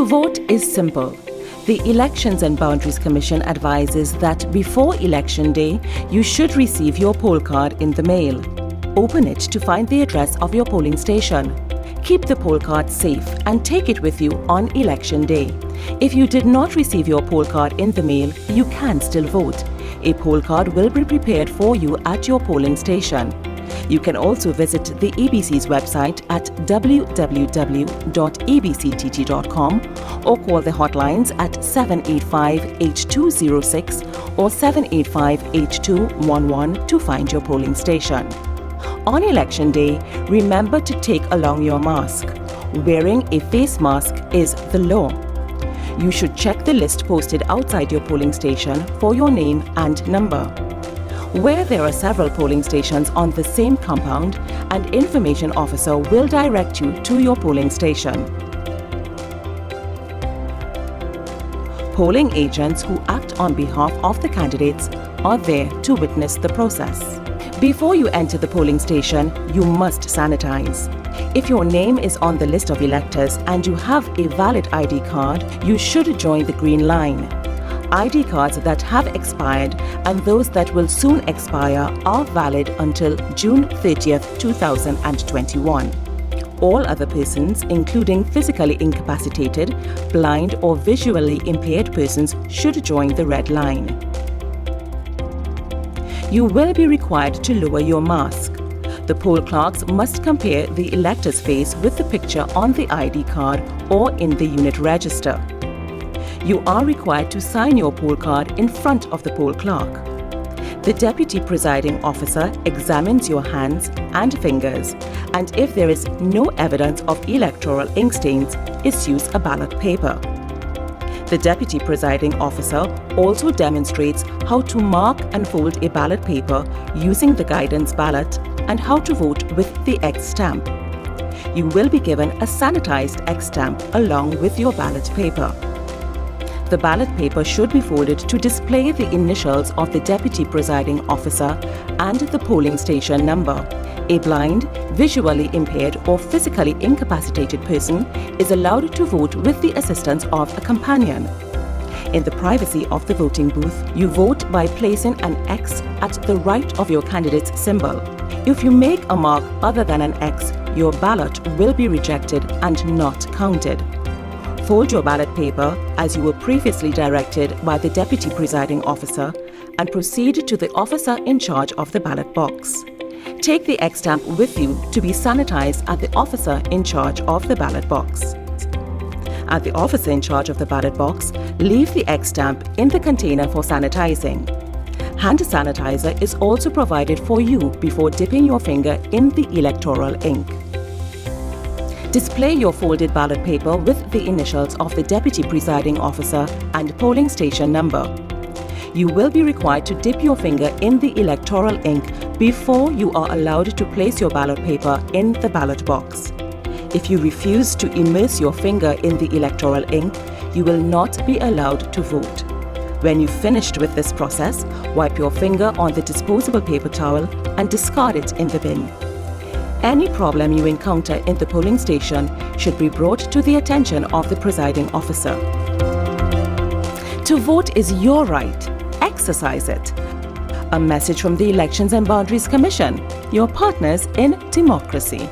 To vote is simple. The Elections and Boundaries Commission advises that before Election Day, you should receive your poll card in the mail. Open it to find the address of your polling station. Keep the poll card safe and take it with you on Election Day. If you did not receive your poll card in the mail, you can still vote. A poll card will be prepared for you at your polling station. You can also visit the EBC's website at www.ebctt.com or call the hotlines at 785-8206 or 785-8211 to find your polling station. On Election Day, remember to take along your mask. Wearing a face mask is the law. You should check the list posted outside your polling station for your name and number. Where there are several polling stations on the same compound, an information officer will direct you to your polling station. Polling agents who act on behalf of the candidates are there to witness the process. Before you enter the polling station, you must sanitize. If your name is on the list of electors and you have a valid ID card, you should join the green line. ID cards that have expired and those that will soon expire are valid until June 30th, 2021. All other persons, including physically incapacitated, blind or visually impaired persons, should join the red line. You will be required to lower your mask. The poll clerks must compare the elector's face with the picture on the ID card or in the unit register. You are required to sign your poll card in front of the poll clerk. The deputy presiding officer examines your hands and fingers, and if there is no evidence of electoral ink stains, issues a ballot paper. The deputy presiding officer also demonstrates how to mark and fold a ballot paper using the guidance ballot and how to vote with the X stamp. You will be given a sanitized X stamp along with your ballot paper. The ballot paper should be folded to display the initials of the deputy presiding officer and the polling station number. A blind, visually impaired or physically incapacitated person is allowed to vote with the assistance of a companion. In the privacy of the voting booth, you vote by placing an X at the right of your candidate's symbol. If you make a mark other than an X, your ballot will be rejected and not counted. Fold your ballot paper as you were previously directed by the deputy presiding officer and proceed to the officer in charge of the ballot box. Take the X stamp with you to be sanitized at the officer in charge of the ballot box. At the officer in charge of the ballot box, leave the X stamp in the container for sanitizing. Hand sanitizer is also provided for you before dipping your finger in the electoral ink. Display your folded ballot paper with the initials of the deputy presiding officer and polling station number. You will be required to dip your finger in the electoral ink before you are allowed to place your ballot paper in the ballot box. If you refuse to immerse your finger in the electoral ink, you will not be allowed to vote. When you've finished with this process, wipe your finger on the disposable paper towel and discard it in the bin. Any problem you encounter in the polling station should be brought to the attention of the presiding officer. To vote is your right. Exercise it. A message from the Elections and Boundaries Commission, your partners in democracy.